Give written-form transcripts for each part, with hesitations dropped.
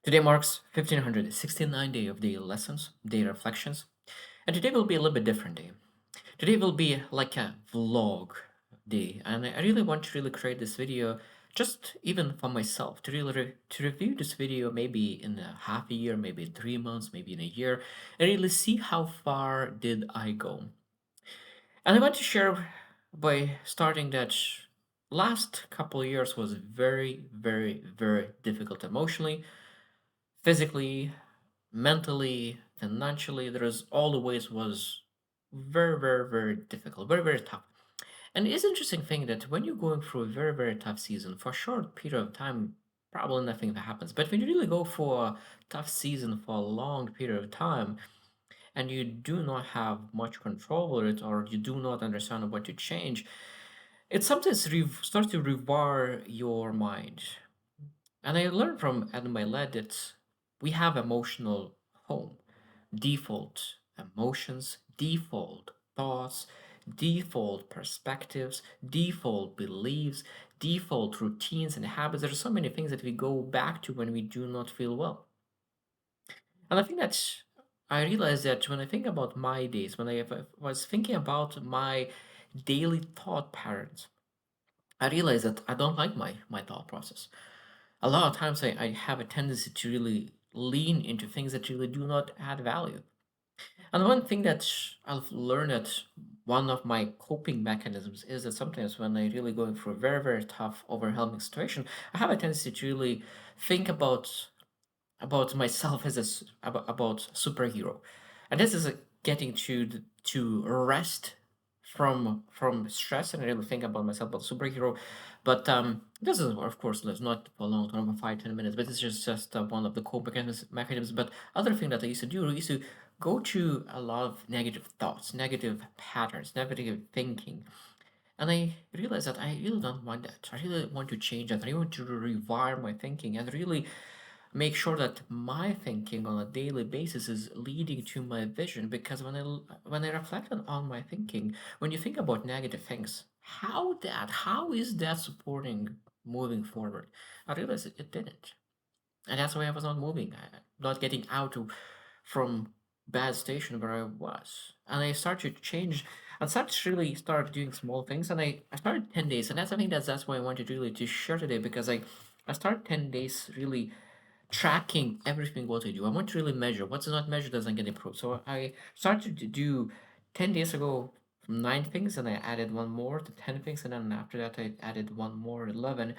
Today marks 1569 day of daily lessons, day reflections, and today will be a little bit different day. Today will be like a vlog day, and I really want to really create this video just even for myself to really to review this video maybe in a half a year, maybe in 3 months, maybe in a year, and really see how far did I go. And I want to share by starting that last couple of years was very, very, very difficult emotionally, physically, mentally, financially. There is all the ways was very, very, very difficult, very, very tough. And it's an interesting thing that when you're going through a very, very tough season, for a short period of time, probably nothing that happens. But when you really go for a tough season for a long period of time, and you do not have much control over it, or you do not understand what to change, it sometimes starts to rewire your mind. And I learned from Adam Milet that we have emotional home, default emotions, default thoughts, default perspectives, default beliefs, default routines and habits. There are so many things that we go back to when we do not feel well. And I think that I realized that when I think about my days, when I was thinking about my daily thought patterns, I realized that I don't like my thought process. A lot of times I have a tendency to really lean into things that really do not add value. And one thing that I've learned that one of my coping mechanisms is that sometimes when I really going through a very, very tough, overwhelming situation, I have a tendency to really think about myself as about superhero, and this is getting to rest from stress and really think about myself about superhero. But this is of course let's not for a long time, about 5 10 minutes, but it's just one of the core mechanisms. But other thing that I used to do, I used to go to a lot of negative thoughts, negative patterns, negative thinking, and I realized that I really don't want that. I really want to change that. I want to rewire my thinking and really make sure that my thinking on a daily basis is leading to my vision. Because when I reflect on my thinking, when you think about negative things, how is that supporting moving forward? I realized it didn't, and that's why I was not moving, not getting from bad station where I was. And I started to change and start doing small things. And I started 10 days, and that's I think that's why I wanted really to share today, because I started 10 days really tracking everything what I do. I want to really measure. What's not measured doesn't get improved. So I started to do 10 days ago from 9 things, and I added one more to 10 things, and then after that I added one more 11.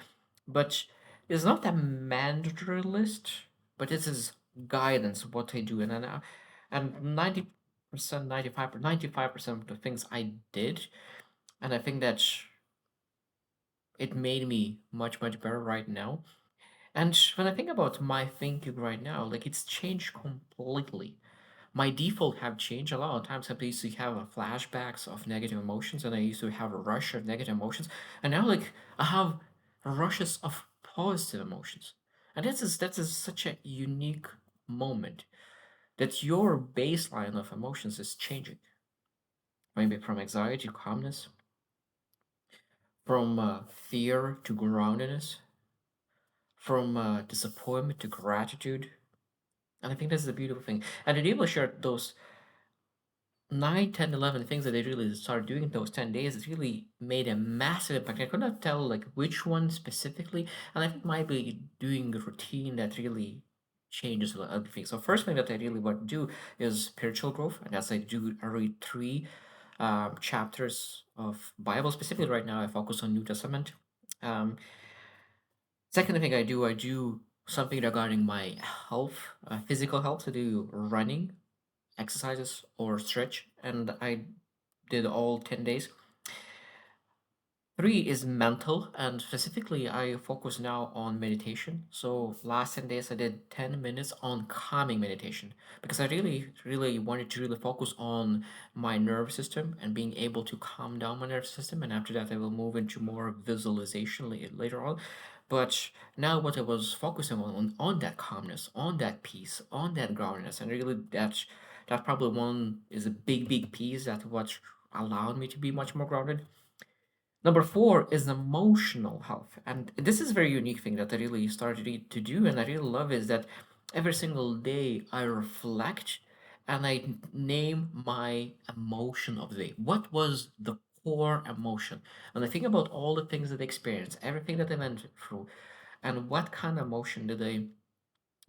But it's not a mandatory list, but this is guidance what I do. And 90%, 95% of the things I did, and I think that it made me much, much better right now. And when I think about my thinking right now, like it's changed completely. My default have changed a lot of times. I used to have flashbacks of negative emotions, and I used to have a rush of negative emotions, and now like I have rushes of positive emotions, and that is such a unique moment that your baseline of emotions is changing, maybe from anxiety to calmness, from fear to groundedness, from disappointment to gratitude. And I think that's the beautiful thing. And to be able to share those 9, 10, 11 things that they really started doing in those 10 days, it really made a massive impact. I could not tell like which one specifically. And I think might be doing a routine that really changes a lot of things. So first thing that I really want to do is spiritual growth. And that's I read three chapters of Bible. Specifically right now, I focus on New Testament. Um, Second thing I do something regarding my health, physical health. I do running exercises or stretch, and I did all 10 days. Three is mental, and specifically I focus now on meditation. So last 10 days I did 10 minutes on calming meditation, because I really, really wanted to really focus on my nervous system and being able to calm down my nervous system. And after that I will move into more visualization later on. But now what I was focusing on that calmness, on that peace, on that groundedness, and really that probably one is a big piece that what allowed me to be much more grounded. Number four is emotional health. And this is a very unique thing that I really started to do, and I really love is that every single day I reflect and I name my emotion of the day. What was the core emotion? And I think about all the things that I experienced, everything that I went through, and what kind of emotion did I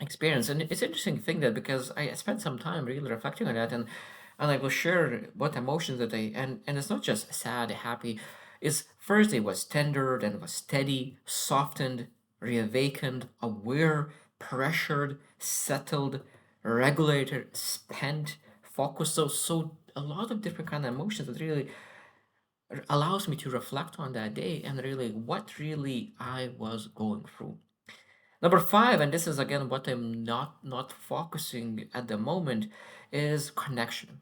experience. And it's interesting thing that because I spent some time really reflecting on that, and I will share what emotions that I and it's not just sad, happy. Is first it was tender, then it was steady, softened, reawakened, aware, pressured, settled, regulated, spent, focused. So a lot of different kind of emotions that really allows me to reflect on that day and really what really I was going through. Number five, and this is again what I'm not focusing at the moment, is connection.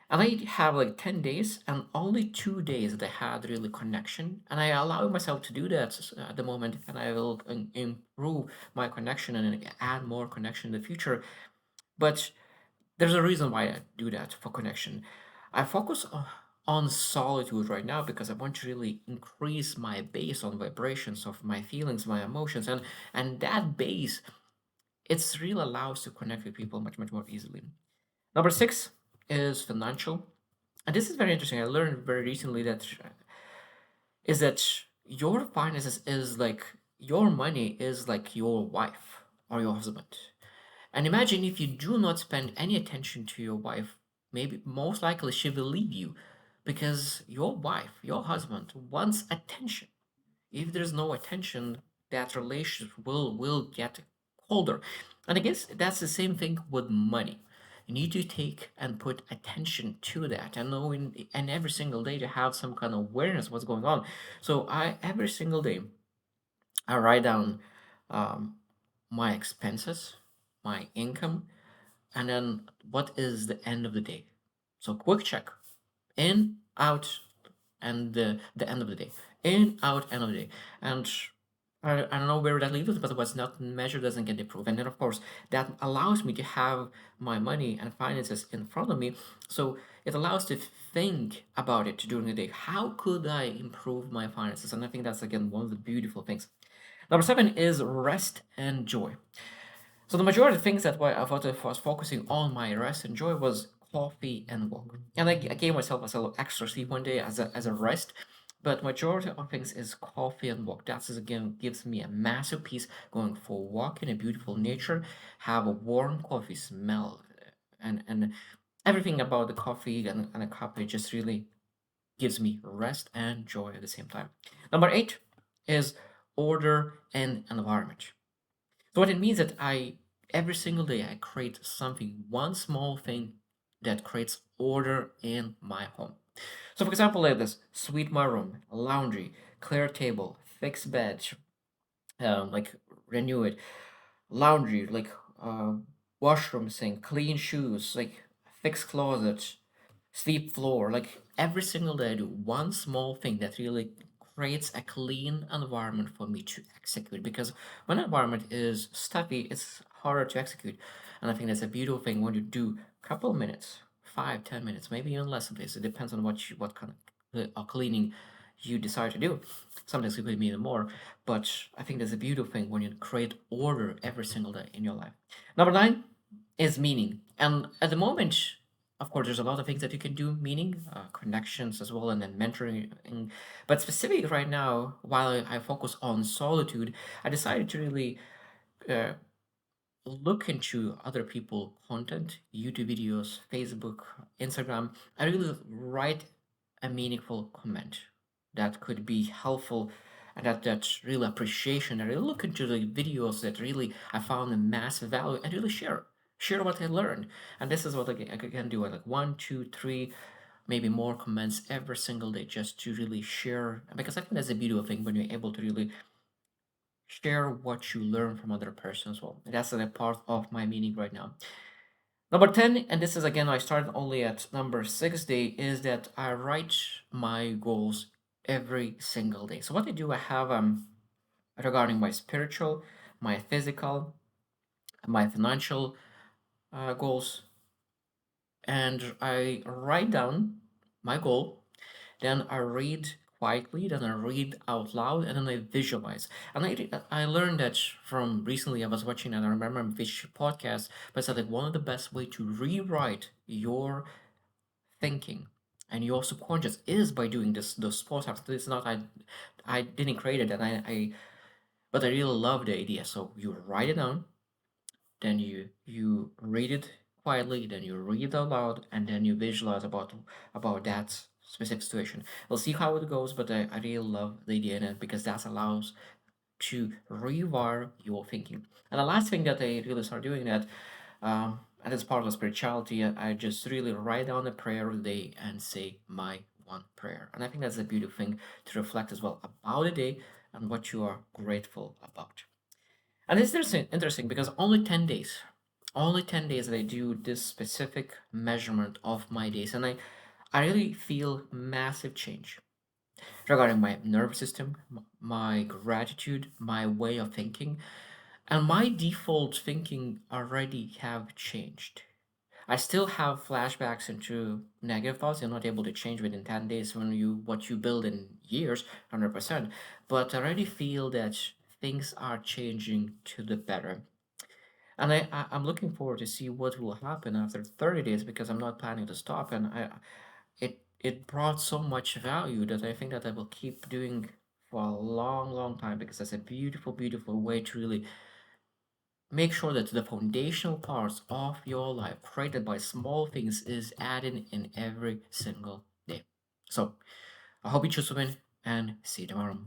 And I have like 10 days and only 2 days that I had really connection. And I allow myself to do that at the moment, and I will improve my connection and add more connection in the future. But there's a reason why I do that for connection. I focus on solitude right now because I want to really increase my base on vibrations of my feelings, my emotions, and that base it's really allows to connect with people much more easily. Number six is financial, and this is very interesting. I learned very recently that your finances is like your money is like your wife or your husband. And imagine if you do not spend any attention to your wife, maybe most likely she will leave you because your wife, your husband wants attention. If there's no attention, that relationship will get colder. And I guess that's the same thing with money. You need to take and put attention to that and knowing and every single day to have some kind of awareness what's going on. So I every single day I write down um, my expenses, my income, and then what is the end of the day. So quick check in, out, and the end of the day. In, out, end of the day. And I don't know where that leaves us, but what's not measured doesn't get improved. And then, of course, that allows me to have my money and finances in front of me. So it allows to think about it during the day. How could I improve my finances? And I think that's, again, one of the beautiful things. Number seven is rest and joy. So the majority of things that why I thought I was focusing on my rest and joy was coffee and walk. And I gave myself a little extra sleep one day as a rest. But majority of things is coffee and walk. That's again gives me a massive peace going for a walk in a beautiful nature, have a warm coffee smell, and everything about the coffee and a cup it just really gives me rest and joy at the same time. Number eight is order and environment. So what it means that I every single day I create something, one small thing that creates order in my home. So for example, like this, sweep my room, laundry, clear table, fix bed, like renew it, laundry, like uh, washroom sink, clean shoes, like fix closet, sweep floor. Like every single day, I do one small thing that really creates a clean environment for me to execute. Because when environment is stuffy, it's harder to execute. And I think that's a beautiful thing when you do a couple of minutes, 5, 10 minutes, maybe even less of this. It depends on what kind of cleaning you decide to do. Sometimes it could be even more, but I think that's a beautiful thing when you create order every single day in your life. Number nine is meaning. And at the moment, of course, there's a lot of things that you can do, meaning connections as well, and then mentoring. But specifically right now, while I focus on solitude, I decided to really uh, look into other people content, YouTube videos, Facebook, Instagram. I really write a meaningful comment that could be helpful and that's real appreciation. I really look into the videos that really I found a massive value and really share what I learned. And this is what I can do like one, two, three, maybe more comments every single day just to really share because I think that's a beautiful thing when you're able to really share what you learn from other persons as well. And that's a part of my meaning right now. Number 10, and this is again, I started only at number 6 day, is that I write my goals every single day. So what I do, I have regarding my spiritual, my physical, my financial goals, and I write down my goal. Then I read quietly, then I read out loud, and then I visualize. And I learned that from recently. I was watching, and I remember a fish podcast, but it's like one of the best way to rewrite your thinking and your subconscious is by doing this those sports apps. It's not I didn't create it, and I but I really love the idea. So you write it down, then you read it quietly, then you read it out loud, and then you visualize about that specific situation. We'll see how it goes, but I really love the idea in it because that allows to rewire your thinking. And the last thing that I really start doing that, and it's part of spirituality, I just really write down a prayer of the day and say my one prayer. And I think that's a beautiful thing to reflect as well about the day and what you are grateful about. And it's interesting because only 10 days that I do this specific measurement of my days, and I really feel massive change regarding my nervous system, my gratitude, my way of thinking, and my default thinking already have changed. I still have flashbacks into negative thoughts. You're not able to change within 10 days when you what you build in years, 100%. But I already feel that things are changing to the better. And I'm looking forward to see what will happen after 30 days because I'm not planning to stop. And it brought so much value that I think that I will keep doing for a long, long time because that's a beautiful, beautiful way to really make sure that the foundational parts of your life created by small things is added in every single day. So I hope you choose to win and see you tomorrow.